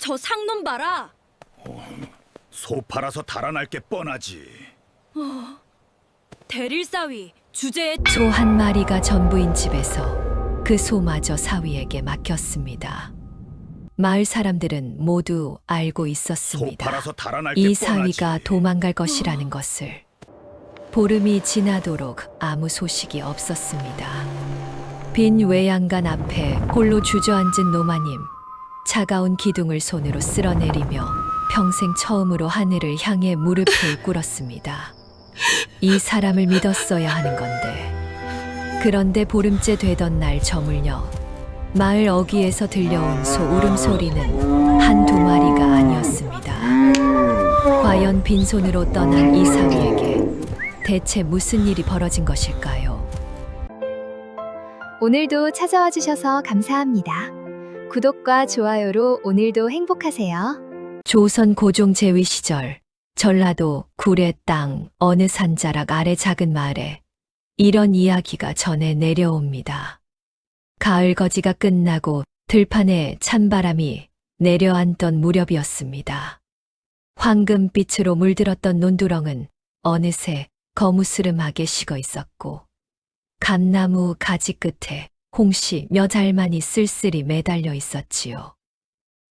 저 상놈 봐라. 소 팔아서 달아날 게 뻔하지. 대릴사위 주제에 소 한 마리가 전부인 집에서 그 소마저 사위에게 맡겼습니다. 마을 사람들은 모두 알고 소 있었습니다. 팔아서 달아날 게 이 뻔하지. 사위가 도망갈 것이라는 것을. 보름이 지나도록 아무 소식이 없었습니다. 빈 외양간 앞에 홀로 주저앉은 노마님, 차가운 기둥을 손으로 쓸어내리며 평생 처음으로 하늘을 향해 무릎을 꿇었습니다. 이 사람을 믿었어야 하는 건데. 그런데 보름째 되던 날 저물녘 마을 어귀에서 들려온 소 울음소리는 한두 마리가 아니었습니다. 과연 빈손으로 떠난 이 사위에게 대체 무슨 일이 벌어진 것일까요? 오늘도 찾아와 주셔서 감사합니다. 구독과 좋아요로 오늘도 행복하세요. 조선 고종 제위 시절 전라도 구례 땅 어느 산자락 아래 작은 마을에 이런 이야기가 전해 내려옵니다. 가을 거지가 끝나고 들판에 찬바람이 내려앉던 무렵이었습니다. 황금빛으로 물들었던 논두렁은 어느새 거무스름하게 식어 있었고 감나무 가지 끝에 홍시 몇 알만이 쓸쓸히 매달려 있었지요.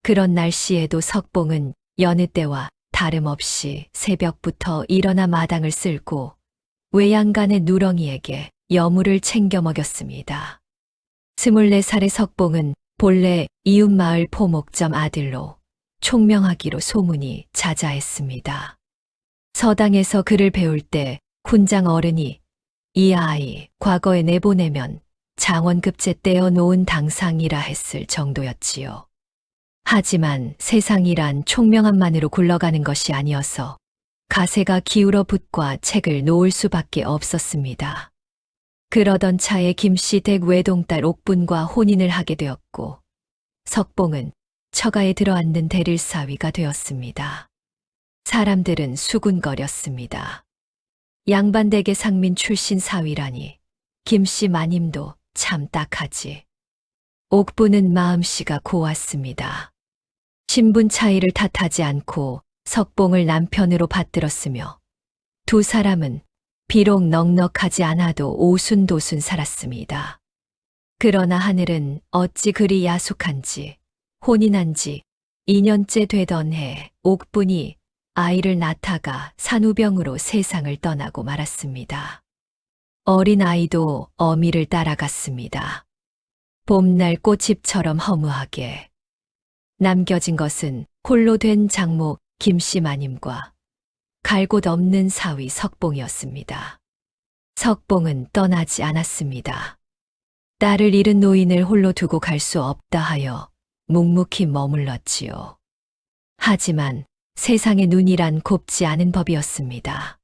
그런 날씨에도 석봉은 여느 때와 다름없이 새벽부터 일어나 마당을 쓸고 외양간의 누렁이에게 여물을 챙겨 먹였습니다. 24살의 석봉은 본래 이웃마을 포목점 아들로 총명하기로 소문이 자자했습니다. 서당에서 글을 배울 때 훈장 어른이 이 아이 과거에 내보내면 장원급제 떼어 놓은 당상이라 했을 정도였지요. 하지만 세상이란 총명함만으로 굴러가는 것이 아니어서 가세가 기울어 붓과 책을 놓을 수밖에 없었습니다. 그러던 차에 김씨 댁 외동딸 옥분과 혼인을 하게 되었고 석봉은 처가에 들어앉는 대릴사위가 되었습니다. 사람들은 수군거렸습니다. 양반댁의 상민 출신 사위라니 김씨 마님도 참 딱하지. 옥분은 마음씨가 고왔습니다. 신분 차이를 탓하지 않고 석봉을 남편으로 받들었으며 두 사람은 비록 넉넉하지 않아도 오순도순 살았습니다. 그러나 하늘은 어찌 그리 야속한지 혼인한 지 2년째 되던 해 옥분이 아이를 낳다가 산후병으로 세상을 떠나고 말았습니다. 어린 아이도 어미를 따라갔습니다. 봄날 꽃잎처럼 허무하게 남겨진 것은 홀로 된 장모 김씨 마님과 갈 곳 없는 사위 석봉이었습니다. 석봉은 떠나지 않았습니다. 딸을 잃은 노인을 홀로 두고 갈 수 없다 하여 묵묵히 머물렀지요. 하지만 세상의 눈이란 곱지 않은 법이었습니다.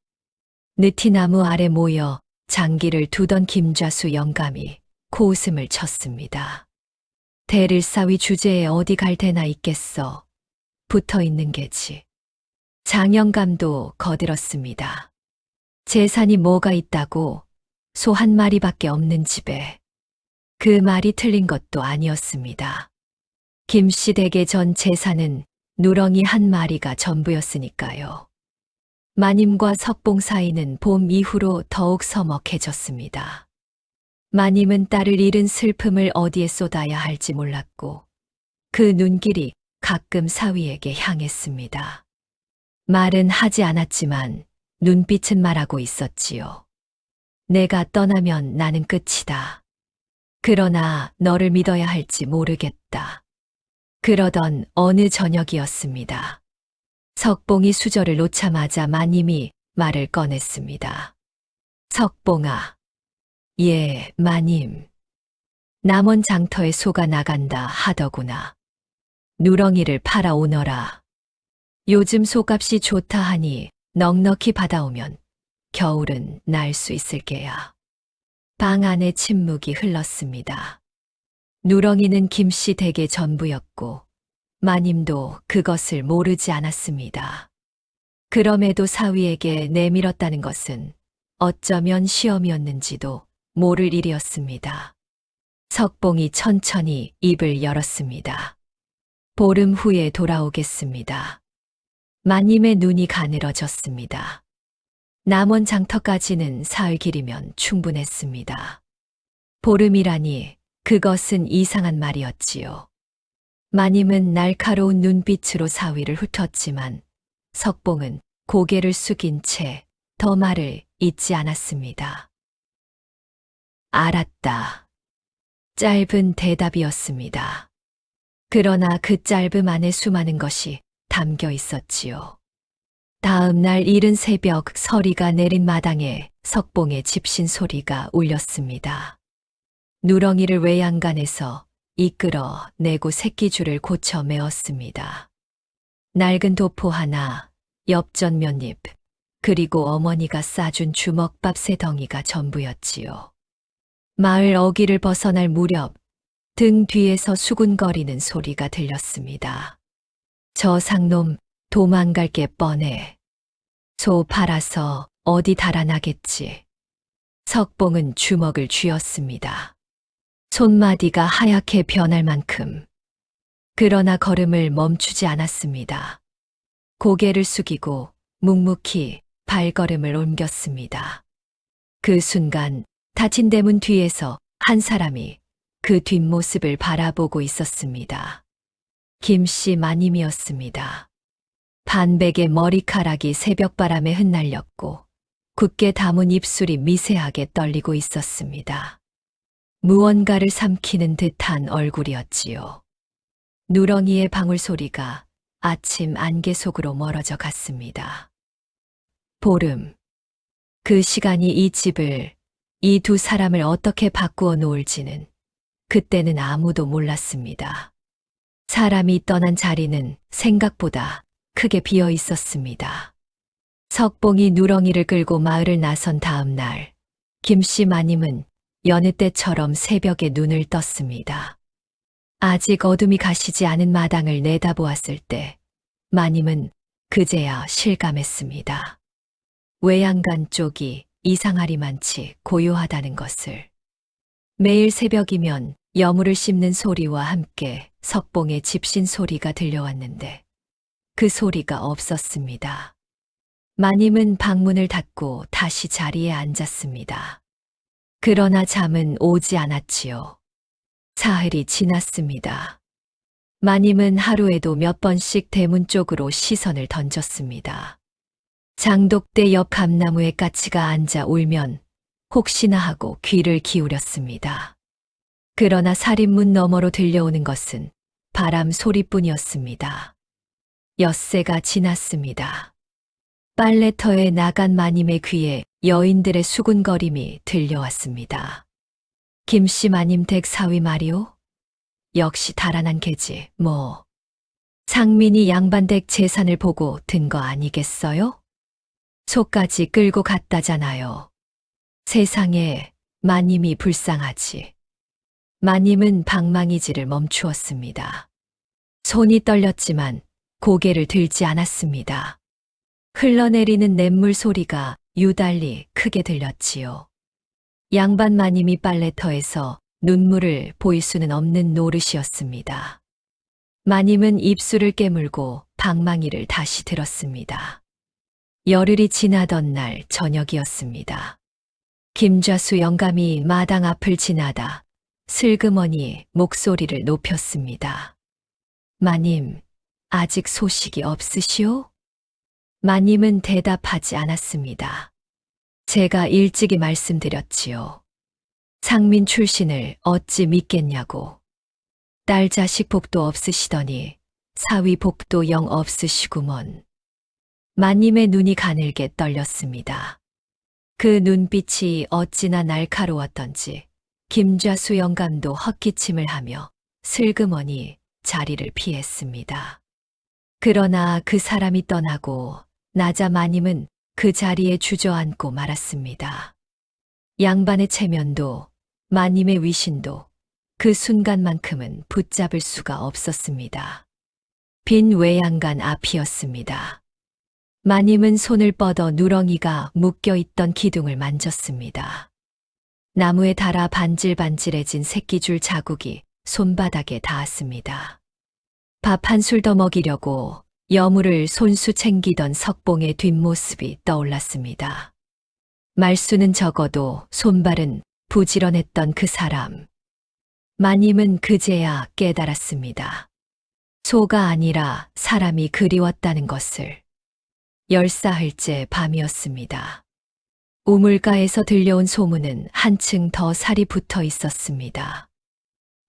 느티나무 아래 모여 장기를 두던 김좌수 영감이 코웃음을 쳤습니다. 대릴사위 주제에 어디 갈 데나 있겠어. 붙어있는 게지. 장영감도 거들었습니다. 재산이 뭐가 있다고 소 한 마리밖에 없는 집에. 그 말이 틀린 것도 아니었습니다. 김씨 댁의 전 재산은 누렁이 한 마리가 전부였으니까요. 마님과 석봉 사이는 봄 이후로 더욱 서먹해졌습니다. 마님은 딸을 잃은 슬픔을 어디에 쏟아야 할지 몰랐고 그 눈길이 가끔 사위에게 향했습니다. 말은 하지 않았지만 눈빛은 말하고 있었지요. 내가 떠나면 나는 끝이다. 그러나 너를 믿어야 할지 모르겠다. 그러던 어느 저녁이었습니다. 석봉이 수저를 놓자마자 마님이 말을 꺼냈습니다. 석봉아. 예, 마님. 남원 장터에 소가 나간다 하더구나. 누렁이를 팔아오너라. 요즘 소값이 좋다 하니 넉넉히 받아오면 겨울은 날 수 있을 게야. 방 안에 침묵이 흘렀습니다. 누렁이는 김씨 댁의 전부였고 마님도 그것을 모르지 않았습니다. 그럼에도 사위에게 내밀었다는 것은 어쩌면 시험이었는지도 모를 일이었습니다. 석봉이 천천히 입을 열었습니다. 보름 후에 돌아오겠습니다. 마님의 눈이 가늘어졌습니다. 남원 장터까지는 사흘 길이면 충분했습니다. 보름이라니 그것은 이상한 말이었지요. 마님은 날카로운 눈빛으로 사위를 훑었지만 석봉은 고개를 숙인 채 더 말을 잇지 않았습니다. 알았다. 짧은 대답이었습니다. 그러나 그 짧음 안에 수많은 것이 담겨 있었지요. 다음 날 이른 새벽 서리가 내린 마당에 석봉의 집신 소리가 울렸습니다. 누렁이를 외양간에서 이끌어 내고 새끼줄을 고쳐 메었습니다. 낡은 도포 하나, 엽전 몇 입, 그리고 어머니가 싸준 주먹밥 세 덩이가 전부였지요. 마을 어귀를 벗어날 무렵 등 뒤에서 수군거리는 소리가 들렸습니다. 저 상놈 도망갈 게 뻔해. 소 팔아서 어디 달아나겠지. 석봉은 주먹을 쥐었습니다. 손마디가 하얗게 변할 만큼. 그러나 걸음을 멈추지 않았습니다. 고개를 숙이고 묵묵히 발걸음을 옮겼습니다. 그 순간 닫힌 대문 뒤에서 한 사람이 그 뒷모습을 바라보고 있었습니다. 김씨 마님이었습니다. 반백의 머리카락이 새벽바람에 흩날렸고 굳게 담은 입술이 미세하게 떨리고 있었습니다. 무언가를 삼키는 듯한 얼굴이었지요. 누렁이의 방울소리가 아침 안개 속으로 멀어져 갔습니다. 보름. 그 시간이 이 집을, 이 두 사람을 어떻게 바꾸어 놓을지는 그때는 아무도 몰랐습니다. 사람이 떠난 자리는 생각보다 크게 비어 있었습니다. 석봉이 누렁이를 끌고 마을을 나선 다음 날, 김씨 마님은 여느 때처럼 새벽에 눈을 떴습니다. 아직 어둠이 가시지 않은 마당을 내다보았을 때 마님은 그제야 실감했습니다. 외양간 쪽이 이상하리만치 고요하다는 것을. 매일 새벽이면 여물을 씹는 소리와 함께 석봉의 집신 소리가 들려왔는데 그 소리가 없었습니다. 마님은 방문을 닫고 다시 자리에 앉았습니다. 그러나 잠은 오지 않았지요. 사흘이 지났습니다. 마님은 하루에도 몇 번씩 대문 쪽으로 시선을 던졌습니다. 장독대 옆 감나무에 까치가 앉아 울면 혹시나 하고 귀를 기울였습니다. 그러나 살인문 너머로 들려오는 것은 바람 소리뿐이었습니다. 엿새가 지났습니다. 빨래터에 나간 마님의 귀에 여인들의 수군거림이 들려왔습니다. 김씨 마님 댁 사위 말이오? 역시 달아난 개지, 뭐. 상민이 양반댁 재산을 보고 든 거 아니겠어요? 소까지 끌고 갔다잖아요. 세상에 마님이 불쌍하지. 마님은 방망이질을 멈추었습니다. 손이 떨렸지만 고개를 들지 않았습니다. 흘러내리는 냇물 소리가 유달리 크게 들렸지요. 양반 마님이 빨래터에서 눈물을 보일 수는 없는 노릇이었습니다. 마님은 입술을 깨물고 방망이를 다시 들었습니다. 열흘이 지나던 날 저녁이었습니다. 김좌수 영감이 마당 앞을 지나다 슬그머니 목소리를 높였습니다. 마님, 아직 소식이 없으시오? 마님은 대답하지 않았습니다. 제가 일찍이 말씀드렸지요. 상민 출신을 어찌 믿겠냐고. 딸 자식 복도 없으시더니 사위 복도 영 없으시구먼. 마님의 눈이 가늘게 떨렸습니다. 그 눈빛이 어찌나 날카로웠던지 김좌수 영감도 헛기침을 하며 슬그머니 자리를 피했습니다. 그러나 그 사람이 떠나고 나자 마님은 그 자리에 주저앉고 말았습니다. 양반의 체면도 마님의 위신도 그 순간만큼은 붙잡을 수가 없었습니다. 빈 외양간 앞이었습니다. 마님은 손을 뻗어 누렁이가 묶여있던 기둥을 만졌습니다. 나무에 달아 반질반질해진 새끼줄 자국이 손바닥에 닿았습니다. 밥 한 술 더 먹이려고 여물을 손수 챙기던 석봉의 뒷모습이 떠올랐습니다. 말수는 적어도 손발은 부지런했던 그 사람. 마님은 그제야 깨달았습니다. 소가 아니라 사람이 그리웠다는 것을. 열사흘째 밤이었습니다. 우물가에서 들려온 소문은 한층 더 살이 붙어 있었습니다.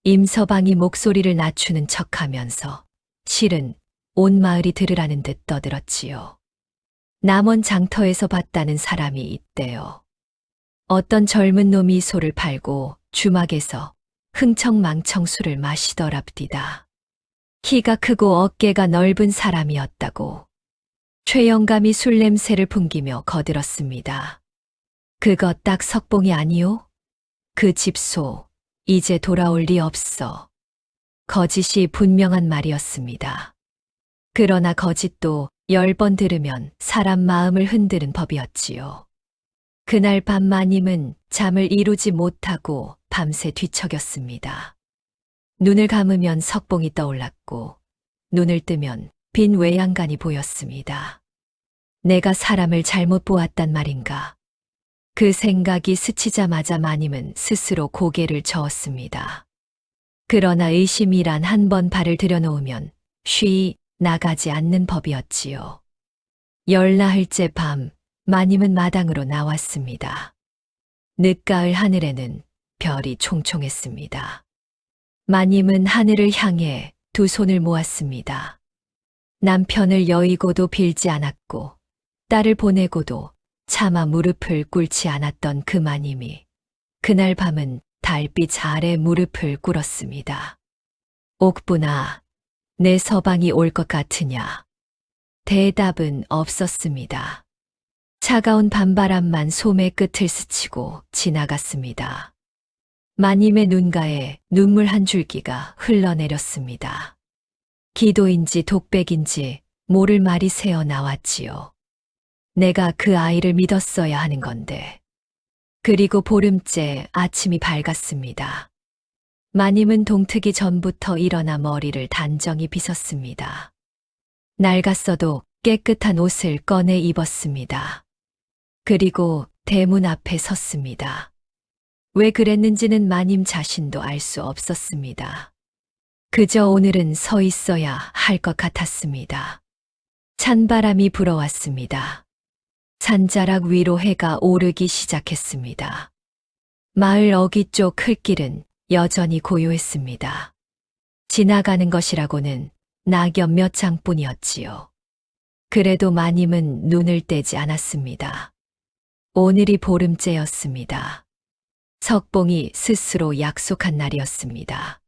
임서방이 목소리를 낮추는 척하면서 실은 온 마을이 들으라는 듯 떠들었지요. 남원 장터에서 봤다는 사람이 있대요. 어떤 젊은 놈이 소를 팔고 주막에서 흥청망청 술을 마시더랍디다. 키가 크고 어깨가 넓은 사람이었다고. 최영감이 술 냄새를 풍기며 거들었습니다. 그거 딱 석봉이 아니오? 그 집소 이제 돌아올 리 없어. 거짓이 분명한 말이었습니다. 그러나 거짓도 10번 들으면 사람 마음을 흔드는 법이었지요. 그날 밤 마님은 잠을 이루지 못하고 밤새 뒤척였습니다. 눈을 감으면 석봉이 떠올랐고 눈을 뜨면 빈 외양간이 보였습니다. 내가 사람을 잘못 보았단 말인가. 그 생각이 스치자마자 마님은 스스로 고개를 저었습니다. 그러나 의심이란 한 번 발을 들여놓으면 쉬이 나가지 않는 법이었지요. 열나흘째 밤 마님은 마당으로 나왔습니다. 늦가을 하늘에는 별이 총총했습니다. 마님은 하늘을 향해 두 손을 모았습니다. 남편을 여의고도 빌지 않았고 딸을 보내고도 차마 무릎을 꿇지 않았던 그 마님이 그날 밤은 달빛 아래 무릎을 꿇었습니다. 옥분아, 내 서방이 올 것 같으냐? 대답은 없었습니다. 차가운 밤바람만 소매 끝을 스치고 지나갔습니다. 마님의 눈가에 눈물 한 줄기가 흘러내렸습니다. 기도인지 독백인지 모를 말이 새어 나왔지요. 내가 그 아이를 믿었어야 하는 건데. 그리고 보름째 아침이 밝았습니다. 마님은 동트기 전부터 일어나 머리를 단정히 빗었습니다. 낡았어도 깨끗한 옷을 꺼내 입었습니다. 그리고 대문 앞에 섰습니다. 왜 그랬는지는 마님 자신도 알 수 없었습니다. 그저 오늘은 서 있어야 할 것 같았습니다. 찬바람이 불어왔습니다. 산자락 위로 해가 오르기 시작했습니다. 마을 어귀 쪽 흘길은 여전히 고요했습니다. 지나가는 것이라고는 낙엽 몇 장뿐이었지요. 그래도 마님은 눈을 떼지 않았습니다. 오늘이 보름째였습니다. 석봉이 스스로 약속한 날이었습니다.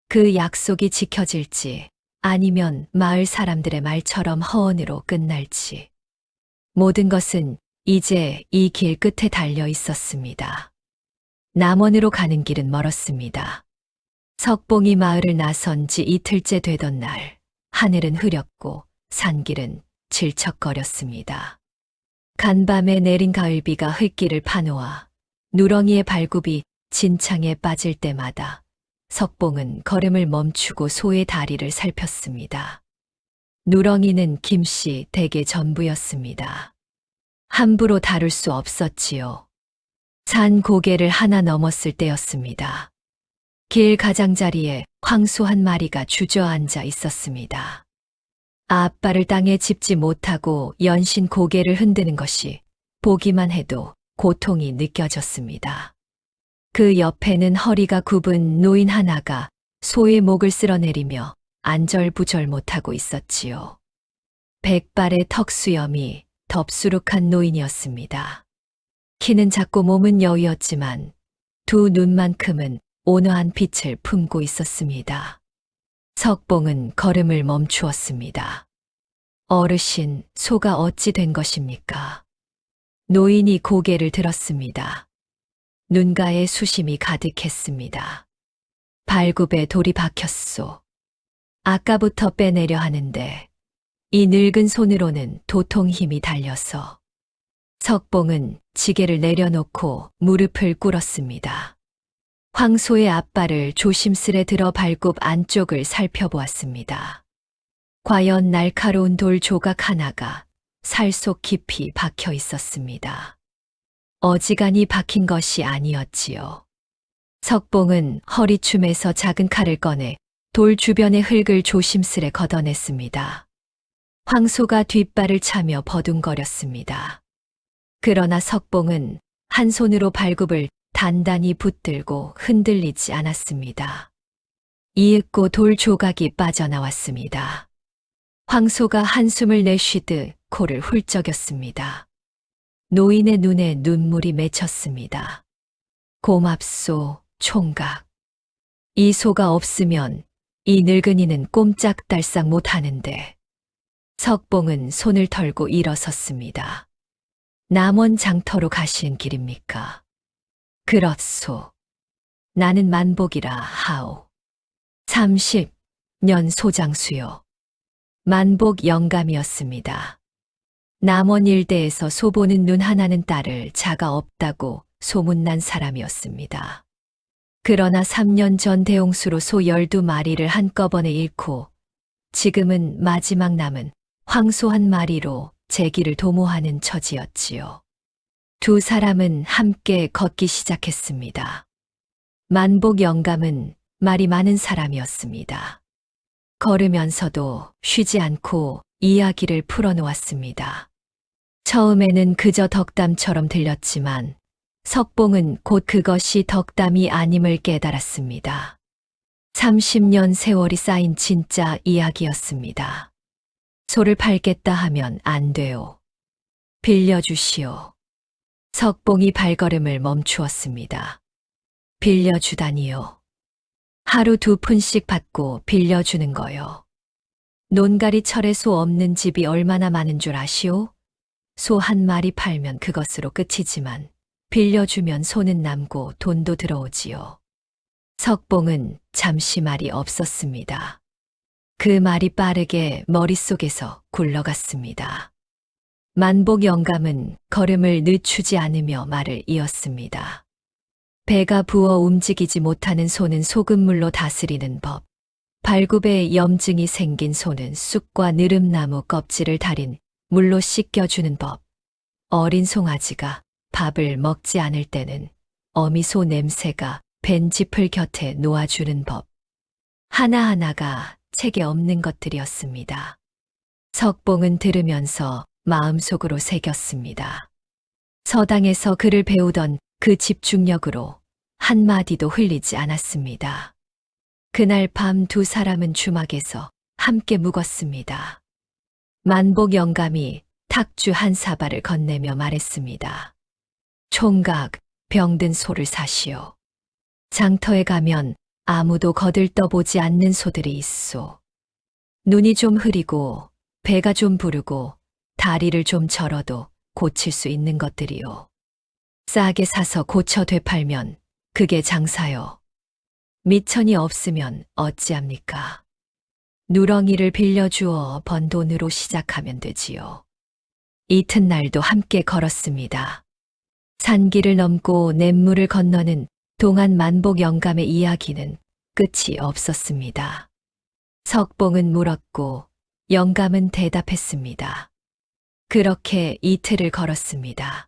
그 약속이 지켜질지 아니면 마을 사람들의 말처럼 허언으로 끝날지. 모든 것은 이제 이 길 끝에 달려 있었습니다. 남원으로 가는 길은 멀었습니다. 석봉이 마을을 나선 지 이틀째 되던 날, 하늘은 흐렸고 산길은 질척거렸습니다. 간밤에 내린 가을비가 흙길을 파놓아 누렁이의 발굽이 진창에 빠질 때마다 석봉은 걸음을 멈추고 소의 다리를 살폈습니다. 누렁이는 김씨 댁의 전부였습니다. 함부로 다룰 수 없었지요. 산 고개를 하나 넘었을 때였습니다. 길 가장자리에 황소 한 마리가 주저앉아 있었습니다. 앞발을 땅에 짚지 못하고 연신 고개를 흔드는 것이 보기만 해도 고통이 느껴졌습니다. 그 옆에는 허리가 굽은 노인 하나가 소의 목을 쓸어내리며 안절부절 못하고 있었지요. 백발의 턱수염이 덥수룩한 노인이었습니다. 키는 작고 몸은 여위였지만 두 눈만큼은 온화한 빛을 품고 있었습니다. 석봉은 걸음을 멈추었습니다. 어르신, 소가 어찌 된 것입니까? 노인이 고개를 들었습니다. 눈가에 수심이 가득했습니다. 발굽에 돌이 박혔소. 아까부터 빼내려 하는데 이 늙은 손으로는 도통 힘이 달려서. 석봉은 지게를 내려놓고 무릎을 꿇었습니다. 황소의 앞발을 조심스레 들어 발굽 안쪽을 살펴보았습니다. 과연 날카로운 돌 조각 하나가 살 속 깊이 박혀 있었습니다. 어지간히 박힌 것이 아니었지요. 석봉은 허리춤에서 작은 칼을 꺼내 돌 주변의 흙을 조심스레 걷어냈습니다. 황소가 뒷발을 차며 버둥거렸습니다. 그러나 석봉은 한 손으로 발굽을 단단히 붙들고 흔들리지 않았습니다. 이윽고 돌 조각이 빠져나왔습니다. 황소가 한숨을 내쉬듯 코를 훌쩍였습니다. 노인의 눈에 눈물이 맺혔습니다. 고맙소, 총각. 이 소가 없으면 이 늙은이는 꼼짝달싹 못하는데. 석봉은 손을 털고 일어섰습니다. 남원 장터로 가시는 길입니까? 그렇소. 나는 만복이라 하오. 30년 소장수요. 만복 영감이었습니다. 남원 일대에서 소 보는 눈 하나는 딸을 자가 없다고 소문난 사람이었습니다. 그러나 3년 전 대홍수로 소 12마리를 한꺼번에 잃고 지금은 마지막 남은 황소 한 마리로 제 길을 도모하는 처지였지요. 두 사람은 함께 걷기 시작했습니다. 만복 영감은 말이 많은 사람이었습니다. 걸으면서도 쉬지 않고 이야기를 풀어놓았습니다. 처음에는 그저 덕담처럼 들렸지만 석봉은 곧 그것이 덕담이 아님을 깨달았습니다. 30년 세월이 쌓인 진짜 이야기였습니다. 소를 팔겠다 하면 안 돼요. 빌려주시오. 석봉이 발걸음을 멈추었습니다. 빌려주다니요. 하루 2푼씩 받고 빌려주는 거요. 논가리철에 소 없는 집이 얼마나 많은 줄 아시오? 소 한 마리 팔면 그것으로 끝이지만 빌려주면 소는 남고 돈도 들어오지요. 석봉은 잠시 말이 없었습니다. 그 말이 빠르게 머릿속에서 굴러갔습니다. 만복 영감은 걸음을 늦추지 않으며 말을 이었습니다. 배가 부어 움직이지 못하는 소는 소금물로 다스리는 법, 발굽에 염증이 생긴 소는 쑥과 느릅나무 껍질을 달인 물로 씻겨주는 법, 어린 송아지가 밥을 먹지 않을 때는 어미소 냄새가 벤 짚을 곁에 놓아주는 법, 하나하나가 책에 없는 것들이었습니다. 석봉은 들으면서 마음속으로 새겼습니다. 서당에서 그를 배우던 그 집중력으로 한마디도 흘리지 않았습니다. 그날 밤 두 사람은 주막에서 함께 묵었습니다. 만복 영감이 탁주 한 사발을 건네며 말했습니다. 총각, 병든 소를 사시오. 장터에 가면 아무도 거들떠보지 않는 소들이 있소. 눈이 좀 흐리고 배가 좀 부르고 다리를 좀 절어도 고칠 수 있는 것들이요. 싸게 사서 고쳐 되팔면 그게 장사요. 미천이 없으면 어찌합니까? 누렁이를 빌려주어 번 돈으로 시작하면 되지요. 이튿날도 함께 걸었습니다. 산길을 넘고 냇물을 건너는 동안 만복 영감의 이야기는 끝이 없었습니다. 석봉은 물었고 영감은 대답했습니다. 그렇게 이틀을 걸었습니다.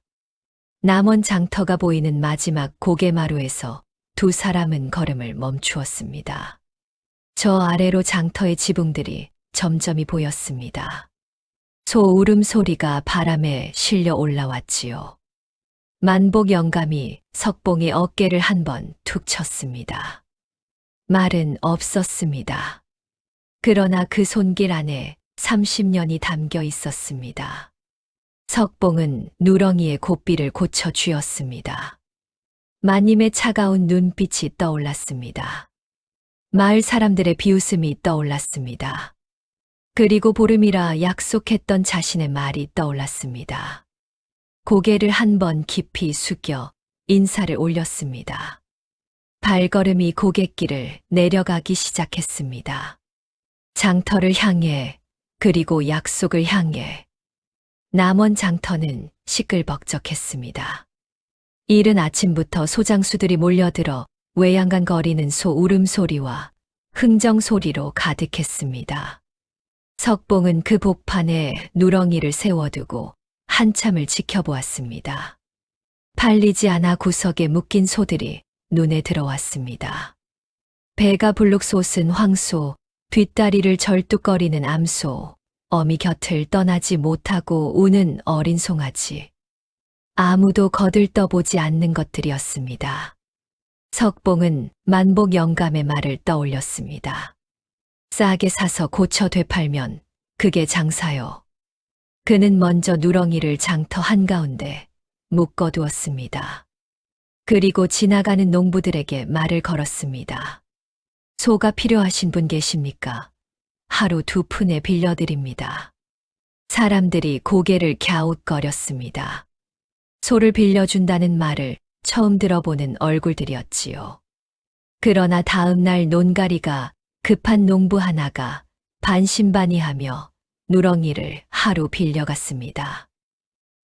남원 장터가 보이는 마지막 고개마루에서 두 사람은 걸음을 멈추었습니다. 저 아래로 장터의 지붕들이 점점이 보였습니다. 소 울음소리가 바람에 실려 올라왔지요. 만복 영감이 석봉의 어깨를 한 번 툭 쳤습니다. 말은 없었습니다. 그러나 그 손길 안에 30년이 담겨 있었습니다. 석봉은 누렁이의 고삐를 고쳐 쥐었습니다. 마님의 차가운 눈빛이 떠올랐습니다. 마을 사람들의 비웃음이 떠올랐습니다. 그리고 보름이라 약속했던 자신의 말이 떠올랐습니다. 고개를 한 번 깊이 숙여 인사를 올렸습니다. 발걸음이 고갯길을 내려가기 시작했습니다. 장터를 향해 그리고 약속을 향해. 남원 장터는 시끌벅적했습니다. 이른 아침부터 소장수들이 몰려들어 외양간 거리는 소 울음소리와 흥정소리로 가득했습니다. 석봉은 그 복판에 누렁이를 세워두고 한참을 지켜보았습니다. 팔리지 않아 구석에 묶인 소들이 눈에 들어왔습니다. 배가 불룩 솟은 황소, 뒷다리를 절뚝거리는 암소, 어미 곁을 떠나지 못하고 우는 어린 송아지. 아무도 거들떠보지 않는 것들이었습니다. 석봉은 만복 영감의 말을 떠올렸습니다. 싸게 사서 고쳐 되팔면 그게 장사요. 그는 먼저 누렁이를 장터 한가운데 묶어두었습니다. 그리고 지나가는 농부들에게 말을 걸었습니다. 소가 필요하신 분 계십니까? 하루 2푼에 빌려드립니다. 사람들이 고개를 갸웃거렸습니다. 소를 빌려준다는 말을 처음 들어보는 얼굴들이었지요. 그러나 다음 날 논가리가 급한 농부 하나가 반신반의하며 누렁이를 하루 빌려갔습니다.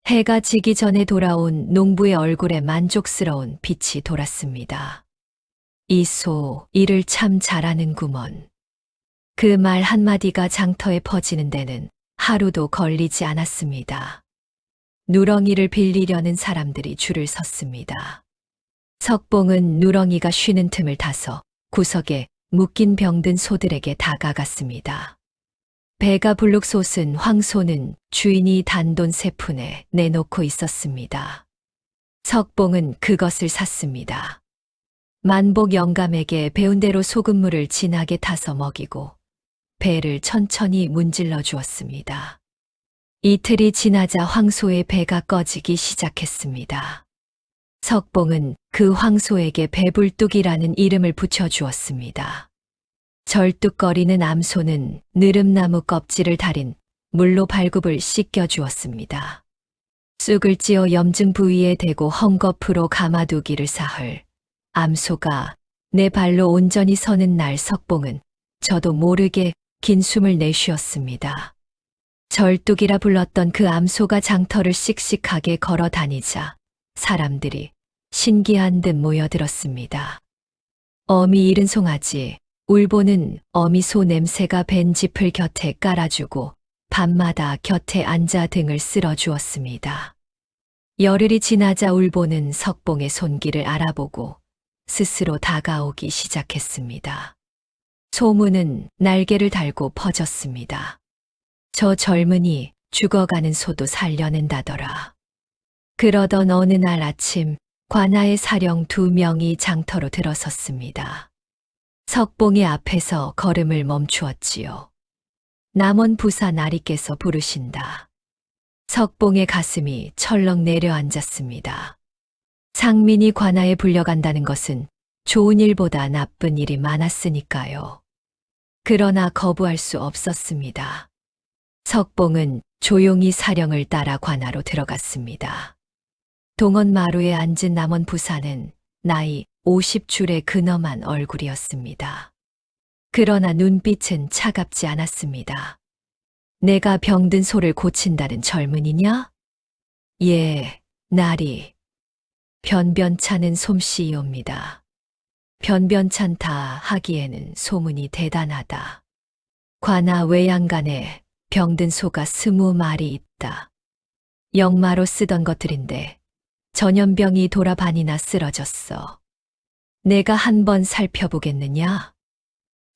해가 지기 전에 돌아온 농부의 얼굴에 만족스러운 빛이 돌았습니다. 이 소, 일을 참 잘하는구먼. 그 말 한마디가 장터에 퍼지는 데는 하루도 걸리지 않았습니다. 누렁이를 빌리려는 사람들이 줄을 섰습니다. 석봉은 누렁이가 쉬는 틈을 타서 구석에 묶인 병든 소들에게 다가갔습니다. 배가 불룩 솟은 황소는 주인이 단돈 3푼에 내놓고 있었습니다. 석봉은 그것을 샀습니다. 만복 영감에게 배운 대로 소금물을 진하게 타서 먹이고 배를 천천히 문질러 주었습니다. 이틀이 지나자 황소의 배가 꺼지기 시작했습니다. 석봉은 그 황소에게 배불뚝이라는 이름을 붙여주었습니다. 절뚝거리는 암소는 느릅나무 껍질을 달인 물로 발굽을 씻겨주었습니다. 쑥을 찌어 염증 부위에 대고 헝겊으로 감아두기를 사흘. 암소가 내 발로 온전히 서는 날 석봉은 저도 모르게 긴 숨을 내쉬었습니다. 절뚝이라 불렀던 그 암소가 장터를 씩씩하게 걸어 다니자 사람들이 신기한 듯 모여들었습니다. 어미 잃은 송아지, 울보는 어미 소 냄새가 밴 짚을 곁에 깔아주고 밤마다 곁에 앉아 등을 쓸어주었습니다. 열흘이 지나자 울보는 석봉의 손길을 알아보고 스스로 다가오기 시작했습니다. 소문은 날개를 달고 퍼졌습니다. 저 젊은이 죽어가는 소도 살려낸다더라. 그러던 어느 날 아침 관아의 사령 2명이 장터로 들어섰습니다. 석봉의 앞에서 걸음을 멈추었지요. 남원 부사 나리께서 부르신다. 석봉의 가슴이 철렁 내려앉았습니다. 상민이 관아에 불려간다는 것은 좋은 일보다 나쁜 일이 많았으니까요. 그러나 거부할 수 없었습니다. 석봉은 조용히 사령을 따라 관아로 들어갔습니다. 동원 마루에 앉은 남원 부사는 나이 50줄의 근엄한 얼굴이었습니다. 그러나 눈빛은 차갑지 않았습니다. 내가 병든 소를 고친다는 젊은이냐? 예, 나리. 변변찮은 솜씨이옵니다. 변변찮다 하기에는 소문이 대단하다. 관아 외양간에 병든 소가 20마리 있다. 역마로 쓰던 것들인데 전염병이 돌아 반이나 쓰러졌어. 내가 한번 살펴보겠느냐?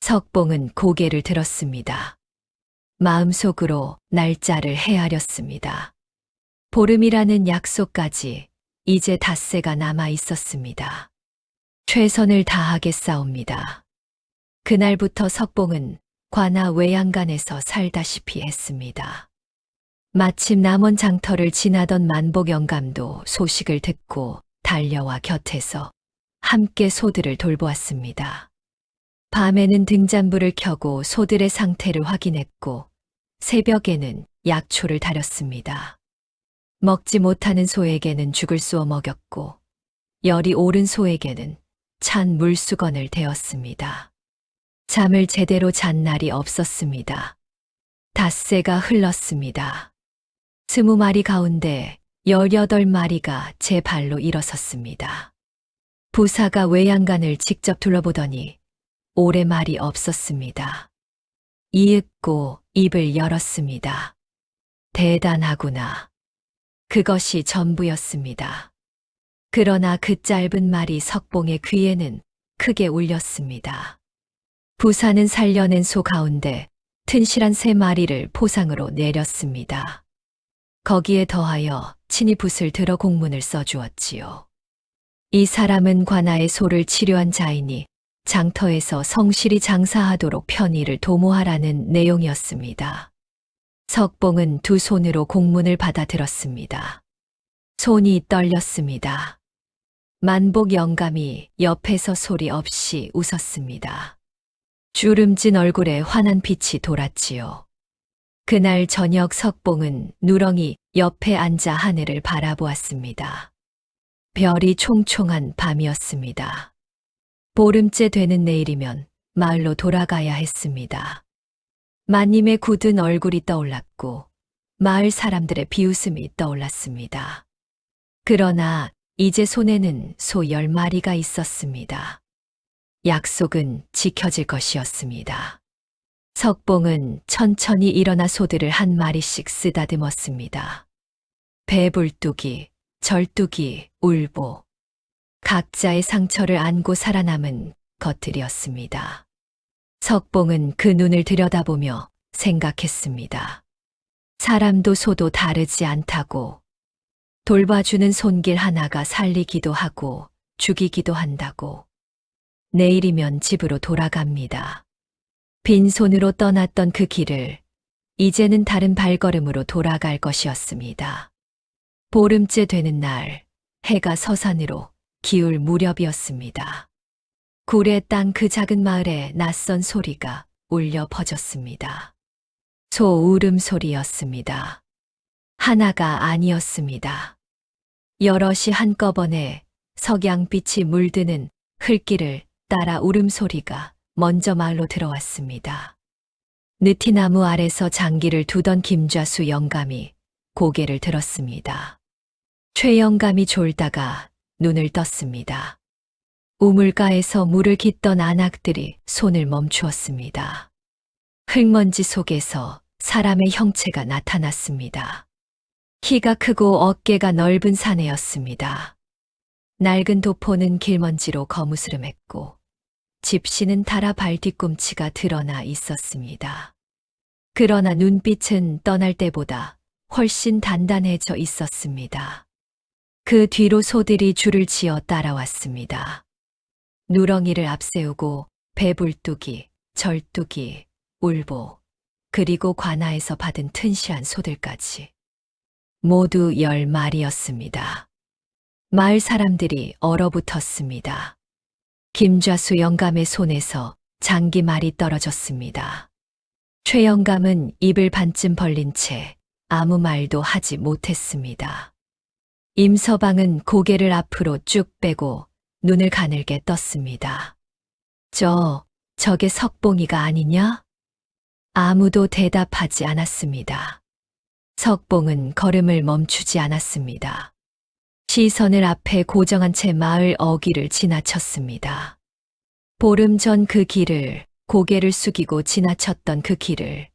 석봉은 고개를 들었습니다. 마음속으로 날짜를 헤아렸습니다. 보름이라는 약속까지 이제 닷새가 남아 있었습니다. 최선을 다하겠사옵니다. 그날부터 석봉은 관아 외양간에서 살다시피 했습니다. 마침 남원 장터를 지나던 만복 영감도 소식을 듣고 달려와 곁에서 함께 소들을 돌보았습니다. 밤에는 등잔불을 켜고 소들의 상태를 확인했고 새벽에는 약초를 다렸습니다. 먹지 못하는 소에게는 죽을 쏘어 먹였고 열이 오른 소에게는 찬 물수건을 대었습니다. 잠을 제대로 잔 날이 없었습니다. 닷새가 흘렀습니다. 20마리 가운데 18마리가 제 발로 일어섰습니다. 부사가 외양간을 직접 둘러보더니 오래 말이 없었습니다. 이윽고 입을 열었습니다. 대단하구나. 그것이 전부였습니다. 그러나 그 짧은 말이 석봉의 귀에는 크게 울렸습니다. 부사는 살려낸 소 가운데 튼실한 3마리를 포상으로 내렸습니다. 거기에 더하여 친히 붓을 들어 공문을 써주었지요. 이 사람은 관아의 소를 치료한 자이니 장터에서 성실히 장사하도록 편의를 도모하라는 내용이었습니다. 석봉은 2 손으로 공문을 받아들었습니다. 손이 떨렸습니다. 만복 영감이 옆에서 소리 없이 웃었습니다. 주름진 얼굴에 환한 빛이 돌았지요. 그날 저녁 석봉은 누렁이 옆에 앉아 하늘을 바라보았습니다. 별이 총총한 밤이었습니다. 보름째 되는 내일이면 마을로 돌아가야 했습니다. 마님의 굳은 얼굴이 떠올랐고 마을 사람들의 비웃음이 떠올랐습니다. 그러나 이제 손에는 소 10마리가 있었습니다. 약속은 지켜질 것이었습니다. 석봉은 천천히 일어나 소들을 1마리씩 쓰다듬었습니다. 배불뚝이, 절뚝이, 울보. 각자의 상처를 안고 살아남은 것들이었습니다. 석봉은 그 눈을 들여다보며 생각했습니다. 사람도 소도 다르지 않다고. 돌봐주는 손길 하나가 살리기도 하고 죽이기도 한다고. 내일이면 집으로 돌아갑니다. 빈손으로 떠났던 그 길을 이제는 다른 발걸음으로 돌아갈 것이었습니다. 보름째 되는 날, 해가 서산으로 기울 무렵이었습니다. 굴의 땅 그 작은 마을에 낯선 소리가 울려 퍼졌습니다. 소 울음소리였습니다. 하나가 아니었습니다. 여럿이 한꺼번에 석양빛이 물드는 흘길을 따라 울음소리가 먼저 마을로 들어왔습니다. 느티나무 아래서 장기를 두던 김좌수 영감이 고개를 들었습니다. 최 영감이 졸다가 눈을 떴습니다. 우물가에서 물을 깃던 안악들이 손을 멈추었습니다. 흙먼지 속에서 사람의 형체가 나타났습니다. 키가 크고 어깨가 넓은 사내였습니다. 낡은 도포는 길먼지로 거무스름했고 집시는 달아 발 뒤꿈치가 드러나 있었습니다. 그러나 눈빛은 떠날 때보다 훨씬 단단해져 있었습니다. 그 뒤로 소들이 줄을 지어 따라왔습니다. 누렁이를 앞세우고 배불뚝이, 절뚝이, 울보, 그리고 관아에서 받은 튼실한 소들까지. 모두 10마리였습니다. 마을 사람들이 얼어붙었습니다. 김좌수 영감의 손에서 장기말이 떨어졌습니다. 최 영감은 입을 반쯤 벌린 채 아무 말도 하지 못했습니다. 임서방은 고개를 앞으로 쭉 빼고 눈을 가늘게 떴습니다. 저게 석봉이가 아니냐? 아무도 대답하지 않았습니다. 석봉은 걸음을 멈추지 않았습니다. 시선을 앞에 고정한 채 마을 어귀를 지나쳤습니다. 보름 전 그 길을, 고개를 숙이고 지나쳤던 그 길을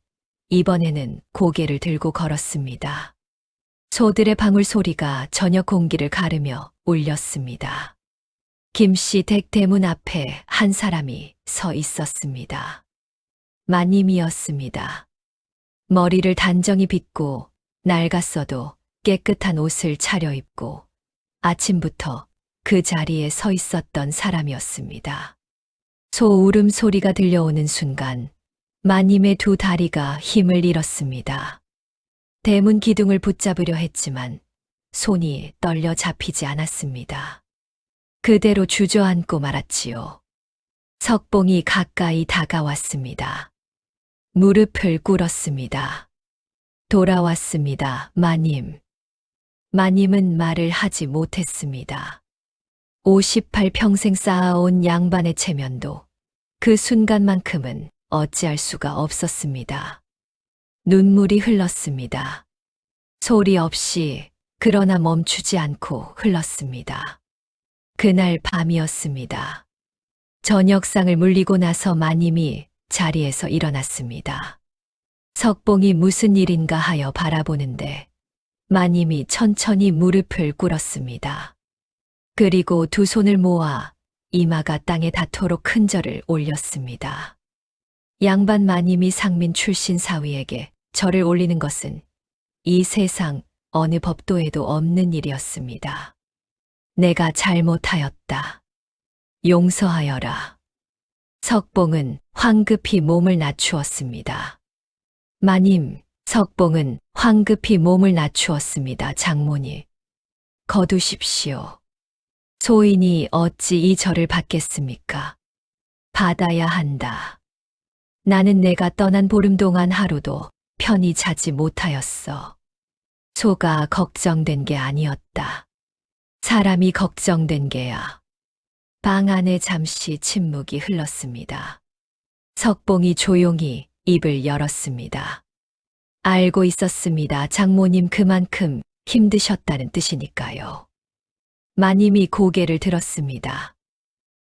이번에는 고개를 들고 걸었습니다. 소들의 방울 소리가 저녁 공기를 가르며 울렸습니다. 김씨 댁 대문 앞에 한 사람이 서 있었습니다. 마님이었습니다. 머리를 단정히 빗고 낡았어도 깨끗한 옷을 차려입고 아침부터 그 자리에 서 있었던 사람이었습니다. 소 울음소리가 들려오는 순간 마님의 2 다리가 힘을 잃었습니다. 대문 기둥을 붙잡으려 했지만 손이 떨려 잡히지 않았습니다. 그대로 주저앉고 말았지요. 석봉이 가까이 다가왔습니다. 무릎을 꿇었습니다. 돌아왔습니다, 마님. 마님은 말을 하지 못했습니다. 58평생 쌓아온 양반의 체면도 그 순간만큼은 어찌할 수가 없었습니다. 눈물이 흘렀습니다. 소리 없이 그러나 멈추지 않고 흘렀습니다. 그날 밤이었습니다. 저녁상을 물리고 나서 마님이 자리에서 일어났습니다. 석봉이 무슨 일인가 하여 바라보는데 마님이 천천히 무릎을 꿇었습니다. 그리고 두 손을 모아 이마가 땅에 닿도록 큰 절을 올렸습니다. 양반 마님이 상민 출신 사위에게 절을 올리는 것은 이 세상 어느 법도에도 없는 일이었습니다. 내가 잘못하였다. 용서하여라. 석봉은 황급히 몸을 낮추었습니다. 마님, 석봉은 황급히 몸을 낮추었습니다. 장모니, 거두십시오. 소인이 어찌 이 절을 받겠습니까? 받아야 한다. 나는 내가 떠난 보름 동안 하루도 편히 자지 못하였어. 소가 걱정된 게 아니었다. 사람이 걱정된 게야. 방 안에 잠시 침묵이 흘렀습니다. 석봉이 조용히 입을 열었습니다. 알고 있었습니다. 장모님 그만큼 힘드셨다는 뜻이니까요. 마님이 고개를 들었습니다.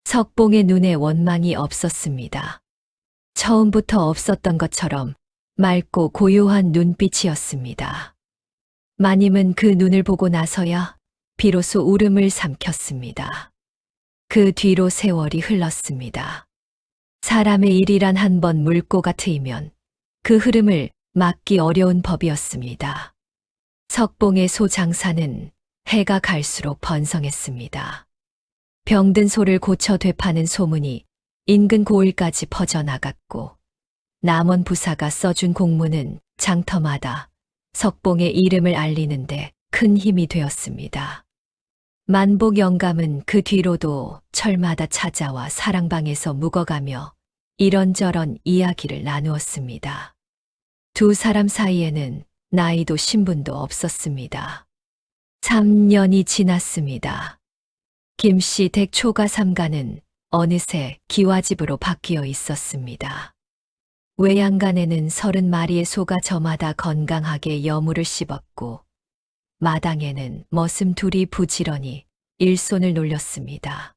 석봉의 눈에 원망이 없었습니다. 처음부터 없었던 것처럼 맑고 고요한 눈빛이었습니다. 마님은 그 눈을 보고 나서야 비로소 울음을 삼켰습니다. 그 뒤로 세월이 흘렀습니다. 사람의 일이란 한 번 물고가 트이면 그 흐름을 막기 어려운 법이었습니다. 석봉의 소 장사는 해가 갈수록 번성했습니다. 병든 소를 고쳐 되파는 소문이 인근 고을까지 퍼져나갔고 남원 부사가 써준 공문은 장터마다 석봉의 이름을 알리는데 큰 힘이 되었습니다. 만복 영감은 그 뒤로도 철마다 찾아와 사랑방에서 묵어가며 이런저런 이야기를 나누었습니다. 두 사람 사이에는 나이도 신분도 없었습니다. 3년이 지났습니다. 김씨 댁 초가 삼가는 어느새 기와집으로 바뀌어 있었습니다. 외양간에는 30마리의 소가 저마다 건강하게 여물을 씹었고 마당에는 머슴 둘이 부지런히 일손을 놀렸습니다.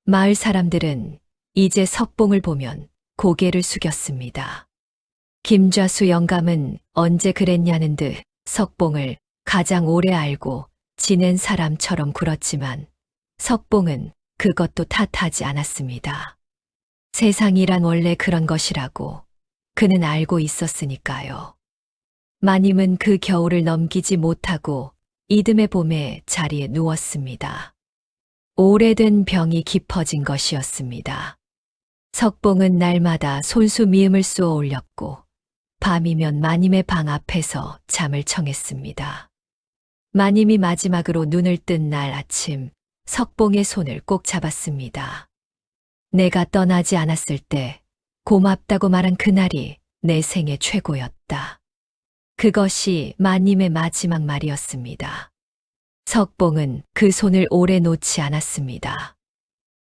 마을 사람들은 이제 석봉을 보면 고개를 숙였습니다. 김좌수 영감은 언제 그랬냐는 듯 석봉을 가장 오래 알고 지낸 사람처럼 굴었지만 석봉은 그것도 탓하지 않았습니다. 세상이란 원래 그런 것이라고 그는 알고 있었으니까요. 마님은 그 겨울을 넘기지 못하고 이듬해 봄에 자리에 누웠습니다. 오래된 병이 깊어진 것이었습니다. 석봉은 날마다 손수 미음을 쏘아 올렸고 밤이면 마님의 방 앞에서 잠을 청했습니다. 마님이 마지막으로 눈을 뜬 날 아침 석봉의 손을 꼭 잡았습니다. 내가 떠나지 않았을 때 고맙다고 말한 그날이 내 생애 최고였다. 그것이 마님의 마지막 말이었습니다. 석봉은 그 손을 오래 놓지 않았습니다.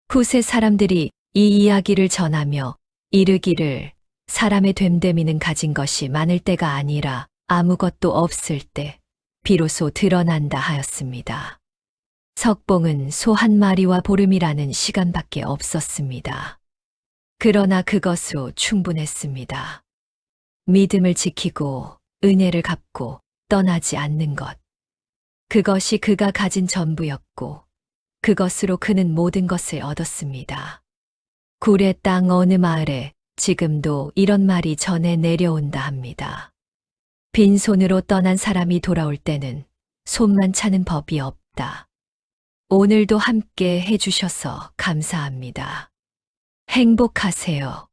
후세 사람들이 이 이야기를 전하며 이르기를 사람의 됨됨이는 가진 것이 많을 때가 아니라 아무것도 없을 때 비로소 드러난다 하였습니다. 석봉은 소 한 마리와 보름이라는 시간밖에 없었습니다. 그러나 그것으로 충분했습니다. 믿음을 지키고 은혜를 갚고 떠나지 않는 것. 그것이 그가 가진 전부였고 그것으로 그는 모든 것을 얻었습니다. 구례 땅 어느 마을에 지금도 이런 말이 전해 내려온다 합니다. 빈손으로 떠난 사람이 돌아올 때는 손만 차는 법이 없다. 오늘도 함께 해주셔서 감사합니다. 행복하세요.